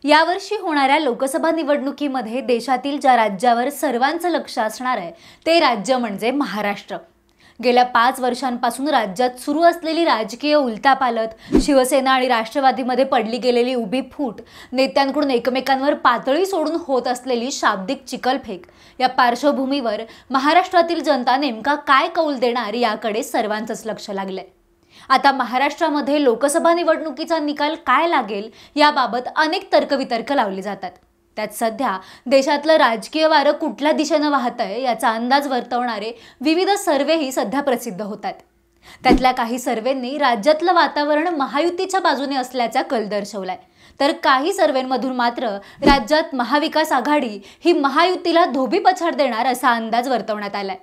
यावर्षी होणाऱ्या लोकसभा निवडणुकीमध्ये देशातील ज्या राज्यावर सर्वांचं लक्ष असणार आहे ते राज्य म्हणजे महाराष्ट्र। गेल्या 5 वर्षांपासून राज्यात सुरू असलेली राजकीय उलथापालथ, शिवसेना आणि राष्ट्रवादीमध्ये पडली गेलेली उभी फूट, नेत्यांकडून एकमेकांवर पातळी सोडून होत असलेली शाब्दिक चिखलफेक या पार्श्वभूमीवर महाराष्ट्रातील जनता नेमका काय कौल देणार याकडे सर्वांचंच लक्ष लागलंय। आता महाराष्ट्रामध्ये लोकसभा निवडणुकीचा निकाल काय लागेल याबाबत अनेक तर्कवितर्क लावले जातात। त्यात सध्या देशातलं राजकीय वारं कुठल्या दिशेने वाहतंय याचा अंदाज वर्तवणारे विविध सर्वेही सध्या प्रसिद्ध होतात। त्यातल्या काही सर्वेंनी राज्यातलं वातावरण महायुतीच्या बाजूने असल्याचा कल दर्शवलाय, तर काही सर्वेंमधून मात्र राज्यात महाविकास आघाडी ही महायुतीला धोबीपछाड देणार असा अंदाज वर्तवण्यात आलाय।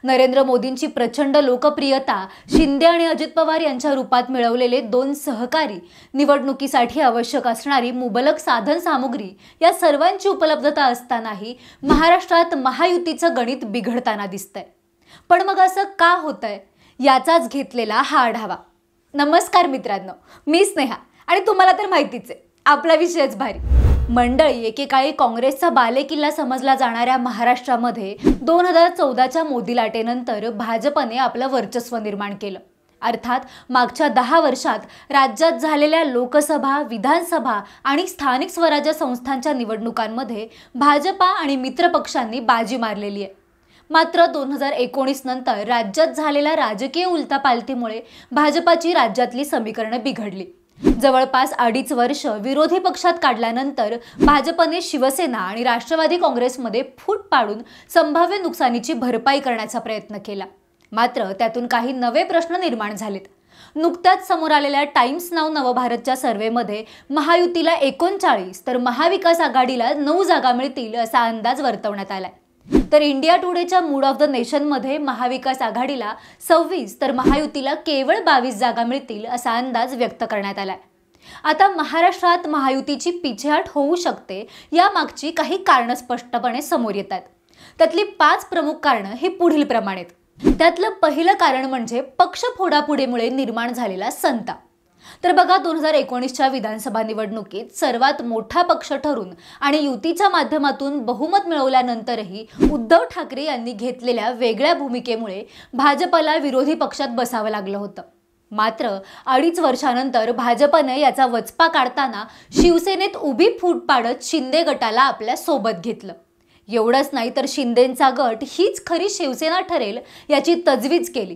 नरेंद्र मोदींची प्रचंड लोकप्रियता, शिंदे आणि अजित पवार यांच्या रूपात मिळवलेले 2 सहकारी, निवडणुकीसाठी आवश्यक असणारी मुबलक साधन सामुग्री या सर्वांची उपलब्धता असतानाही महाराष्ट्रात महायुतीचं गणित बिघडताना दिसतंय। पण मग असं का होतंय याचाच घेतलेला हा आढावा। नमस्कार मित्रांनो, मी स्नेहा आणि तुम्हाला तर माहितीच आहे आपला विषयच भारी। मंडळी, एकेकाळी काँग्रेसचा बालेकिल्ला समजला जाणाऱ्या महाराष्ट्रामध्ये 2014च्या मोदी लाटेनंतर भाजपने आपलं वर्चस्व निर्माण केलं। अर्थात मागच्या 10 वर्षात राज्यात झालेल्या लोकसभा, विधानसभा आणि स्थानिक स्वराज्य संस्थांच्या निवडणुकांमध्ये भाजपा आणि मित्रपक्षांनी बाजी मारलेली आहे। मात्र 2019 नंतर राज्यात झालेल्या राजकीय उलथापालथीमुळे भाजपाची राज्यातली समीकरणं बिघडली। जवळपास 2.5 वर्ष विरोधी पक्षात काढल्यानंतर भाजपने शिवसेना आणि राष्ट्रवादी काँग्रेसमध्ये फूट पाडून संभाव्य नुकसानीची भरपाई करण्याचा प्रयत्न केला। मात्र त्यातून काही नवे प्रश्न निर्माण झालेत। नुकत्याच समोर आलेल्या टाइम्स नाऊ नवभारतच्या सर्वेमध्ये महायुतीला 39 तर महाविकास आघाडीला 9 जागा मिळतील असा अंदाज वर्तवण्यात आलाय। तर इंडिया टुडेच्या मूड ऑफ द नेशनमध्ये महाविकास आघाडीला 26 तर महायुतीला केवळ 22 जागा मिळतील असा अंदाज व्यक्त करण्यात आलाय। आता महाराष्ट्रात महायुतीची पिछेहाट होऊ शकते यामागची काही कारणं स्पष्टपणे समोर येतात। त्यातली 5 प्रमुख कारणं ही पुढील प्रमाणे आहेत। त्यातलं पहिलं कारण म्हणजे पक्ष फोडाफोडीमुळे निर्माण झालेला संताप। तर बघा, 2019च्या विधानसभा निवडणुकीत सर्वात मोठा पक्ष ठरून आणि युतीच्या माध्यमातून बहुमत मिळवल्यानंतरही उद्धव ठाकरे यांनी घेतलेल्या वेगळ्या भूमिकेमुळे भाजपला विरोधी पक्षात बसावं लागलं होतं। मात्र 2.5 वर्षानंतर भाजपने याचा वचपा काढताना शिवसेनेत उभी फूट पाडत शिंदे गटाला आपल्या सोबत घेतलं। एवढंच नाही तर शिंदेंचा गट हीच खरी शिवसेना ठरेल याची तजवीज केली।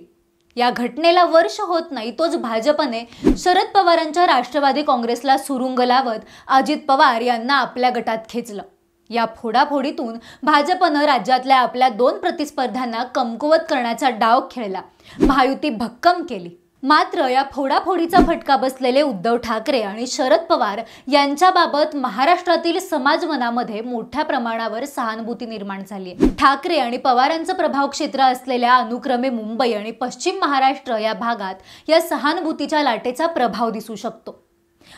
या घटनेला वर्ष होत नाही तोच भाजपने शरद पवारांच्या राष्ट्रवादी काँग्रेसला सुरुंग लावत अजित पवार यांना आपल्या गटात खेचलं। या फोडाफोडीतून भाजपनं राज्यातल्या आपल्या 2 प्रतिस्पर्ध्यांना कमकुवत करण्याचा डाव खेळला, महायुती भक्कम केली। मात्र या फोडाफोडीचा फटका बसलेले उद्धव ठाकरे आणि शरद पवार यांच्याबाबत महाराष्ट्रातील समाजमनामध्ये मोठ्या प्रमाणावर सहानुभूती निर्माण झाली आहे। ठाकरे आणि पवारांचं प्रभाव क्षेत्र असलेल्या अनुक्रमे मुंबई आणि पश्चिम महाराष्ट्र या भागात या सहानुभूतीच्या लाटेचा प्रभाव दिसू शकतो।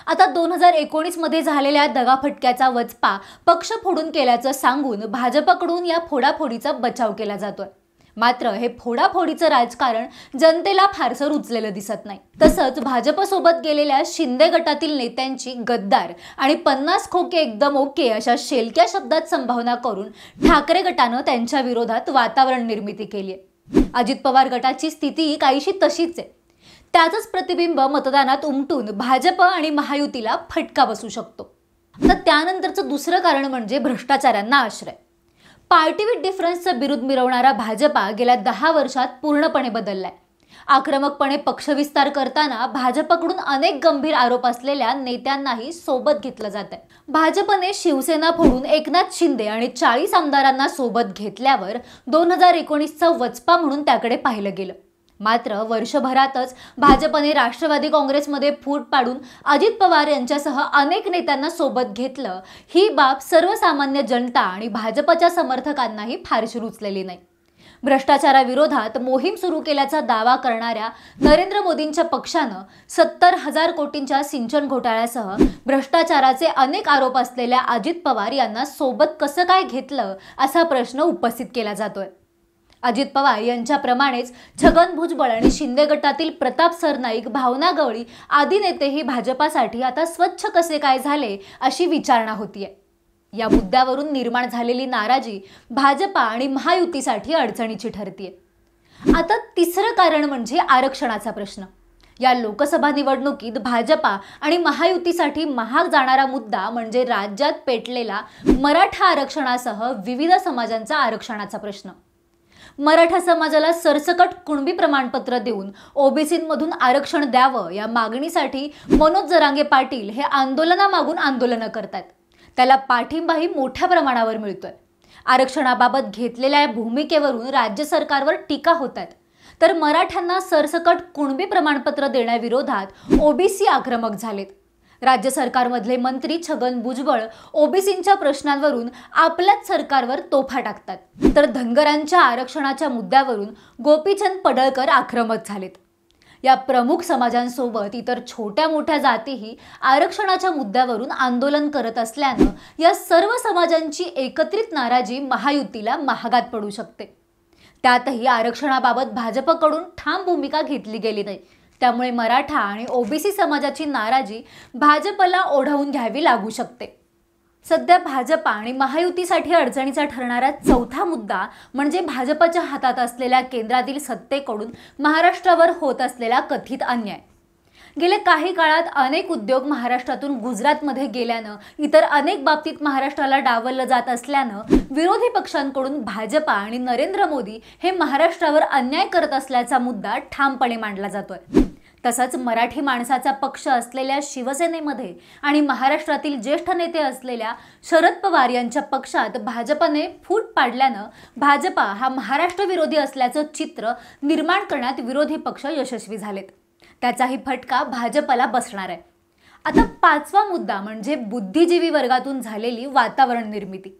आता 2019 मध्ये झालेल्या दगाफटक्याचा वचपा पक्ष फोडून केल्याचं सांगून भाजपकडून या फोडाफोडीचा बचाव केला जातोय। मात्र हे फोडाफोडीचं राजकारण जनतेला फारसं रुचलेलं दिसत नाही। तसंच भाजपसोबत गेलेल्या शिंदे गटातील नेत्यांची गद्दार आणि 50 खोके एकदम ओके अशा शेलक्या शब्दात संभावना करून ठाकरे गटानं त्यांच्या विरोधात वातावरण निर्मिती केली आहे। अजित पवार गटाची स्थिती काहीशी तशीच आहे। त्याचंच प्रतिबिंब मतदानात उमटून भाजप आणि महायुतीला फटका बसू शकतो। तर त्यानंतरचं दुसरं कारण म्हणजे भ्रष्टाचारांना आश्रय। पार्टी विथ डिफरन्सचं बिरुद मिरवणारा भाजपा गेल्या 10 वर्षात पूर्णपणे बदललाय। आक्रमकपणे पक्षविस्तार करताना भाजपकडून अनेक गंभीर आरोप असलेल्या नेत्यांनाही सोबत घेतलं जातंय। भाजपने शिवसेना फोडून एकनाथ शिंदे आणि 40 आमदारांना सोबत घेतल्यावर 2019चा वचपा म्हणून त्याकडे पाहिलं गेलं। मात्र वर्षभरातच भाजपने राष्ट्रवादी काँग्रेसमध्ये फूट पाडून अजित पवार यांच्यासह अनेक नेत्यांना सोबत घेतलं। ही बाब सर्वसामान्य जनता आणि भाजपच्या समर्थकांनाही फारशी रुचलेली नाही। भ्रष्टाचाराविरोधात मोहीम सुरू केल्याचा दावा करणाऱ्या नरेंद्र मोदींच्या पक्षानं 70,000 कोटींच्या सिंचन घोटाळ्यासह भ्रष्टाचाराचे अनेक आरोप असलेल्या अजित पवार यांना सोबत कसं काय घेतलं असा प्रश्न उपस्थित केला जातोय। अजित पवार यांच्याप्रमाणेच छगन भुजबळ आणि शिंदे गटातील प्रताप सरनाईक, भावना गवळी आदी नेतेही भाजपासाठी आता स्वच्छ कसे काय झाले अशी विचारणा होतीये। या मुद्द्यावरून निर्माण झालेली नाराजी भाजपा आणि महायुतीसाठी अडचणीची ठरतीये। आता तिसरं कारण म्हणजे आरक्षणाचा प्रश्न। या लोकसभा निवडणुकीत भाजपा आणि महायुतीसाठी महाग जाणारा मुद्दा म्हणजे राज्यात पेटलेला मराठा आरक्षणासह विविध समाजांचा आरक्षणाचा प्रश्न। मराठा समाजाला सरसकट कुणबी प्रमाणपत्र देऊन ओबीसींमधून आरक्षण द्यावं या मागणीसाठी मनोज जरांगे पाटील हे आंदोलनामागून आंदोलनं करतात। त्याला पाठिंबाही मोठ्या प्रमाणावर मिळतोय। आरक्षणाबाबत घेतलेल्या भूमिकेवरून राज्य सरकारवर टीका होतात, तर मराठ्यांना सरसकट कुणबी प्रमाणपत्र देण्याविरोधात ओबीसी आक्रमक झालेत। राज्य सरकारमधले मंत्री छगन भुजबळ ओबीसींच्या प्रश्नांवरून आपल्याच सरकारवर तोफा टाकतात, तर धनगरांच्या आरक्षणाच्या मुद्द्यावरून गोपीचंद पडळकर आक्रमक झालेत। या प्रमुख समाजांसोबत इतर छोट्या मोठ्या जातीही आरक्षणाच्या मुद्द्यावरून आंदोलन करत असल्यानं या सर्व समाजांची एकत्रित नाराजी महायुतीला महागात पडू शकते। त्यातही आरक्षणाबाबत भाजपकडून ठाम भूमिका घेतली गेली नाही, त्यामुळे मराठा आणि ओबीसी समाजाची नाराजी भाजपला ओढावून घ्यावी लागू शकते। सध्या भाजपा आणि महायुतीसाठी अडचणीचा ठरणारा चौथा मुद्दा म्हणजे भाजपच्या हातात असलेल्या केंद्रातील सत्तेकडून महाराष्ट्रावर होत असलेला कथित अन्याय। गेल्या काही काळात अनेक उद्योग महाराष्ट्रातून गुजरातमध्ये गेल्यानं, इतर अनेक बाबतीत महाराष्ट्राला डावललं जात असल्यानं विरोधी पक्षांकडून भाजपा आणि नरेंद्र मोदी हे महाराष्ट्रावर अन्याय करत असल्याचा मुद्दा ठामपणे मांडला जातोय। तसंच मराठी माणसाचा पक्ष असलेल्या शिवसेनेमध्ये आणि महाराष्ट्रातील ज्येष्ठ नेते असलेल्या शरद पवार यांच्या पक्षात भाजपने फूट पाडल्यानं भाजपा हा महाराष्ट्र विरोधी असल्याचं चित्र निर्माण करण्यात विरोधी पक्ष यशस्वी झालेत। त्याचाही फटका भाजपला बसणार आहे। आता पाचवा मुद्दा म्हणजे बुद्धिजीवी वर्गातून झालेली वातावरण निर्मिती।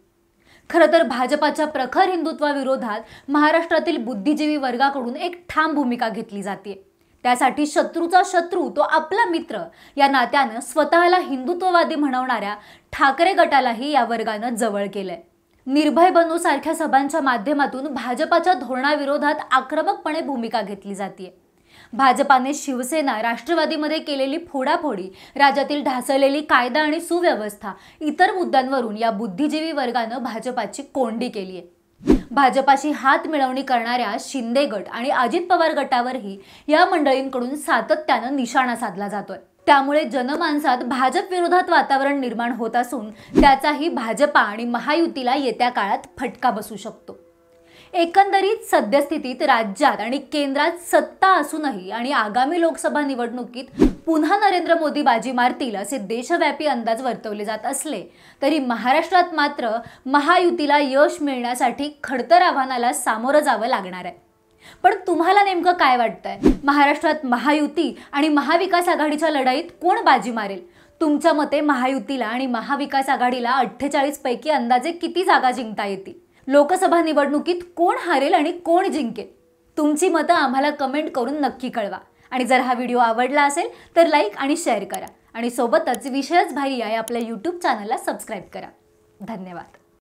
खरं तर भाजपाच्या प्रखर हिंदुत्वाविरोधात महाराष्ट्रातील बुद्धिजीवी वर्गाकडून एक ठाम भूमिका घेतली जाते। त्यासाठी शत्रूचा शत्रू तो आपला मित्र या नात्यानं स्वतःला हिंदुत्ववादी म्हणवणाऱ्या ठाकरे गटालाही या वर्गानं जवळ केलंय। निर्भय बनो सारख्या सभांच्या माध्यमातून भाजपाच्या धोरणाविरोधात आक्रमकपणे भूमिका घेतली जाते। भाजपाने शिवसेना, राष्ट्रवादीमध्ये केलेली फोडाफोडी, राज्यातील ढासळलेली कायदा आणि सुव्यवस्था इतर मुद्द्यांवरून या बुद्धिजीवी वर्गानं भाजपाची कोंडी केली आहे। भाजपाशी हात मिळवणी करणाऱ्या शिंदे गट आणि अजित पवार गटावरही या मंडळींकडून सातत्यानं निशाणा साधला जातोय। त्यामुळे जनमानसात भाजप विरोधात वातावरण निर्माण होत असून त्याचाही भाजपा आणि महायुतीला येत्या काळात फटका बसू शकतो। एकंदरीत सद्यस्थितीत राज्यात आणि केंद्रात सत्ता असूनही आणि आगामी लोकसभा निवडणुकीत पुन्हा नरेंद्र मोदी बाजी मारतील असे देशव्यापी अंदाज वर्तवले जात असले तरी महाराष्ट्रात मात्र महायुतीला यश मिळण्यासाठी खडतर आव्हानाला सामोरं जावं लागणार आहे। पण तुम्हाला नेमकं काय वाटतंय? महाराष्ट्रात महायुती आणि महाविकास आघाडीच्या लढाईत कोण बाजी मारेल? तुमच्या मते महायुतीला आणि महाविकास आघाडीला 48 पैकी अंदाजे किती जागा जिंकता येतील? लोकसभा निवडणुकीत कोण हारेल आणि कोण जिंकेल? तुमची मतं आम्हाला कमेंट करून नक्की कळवा। आणि जर हा व्हिडिओ आवडला असेल तर लाईक आणि शेअर करा आणि सोबतच विषयच भारी या आपल्या YouTube चॅनलला सबस्क्राइब करा। धन्यवाद।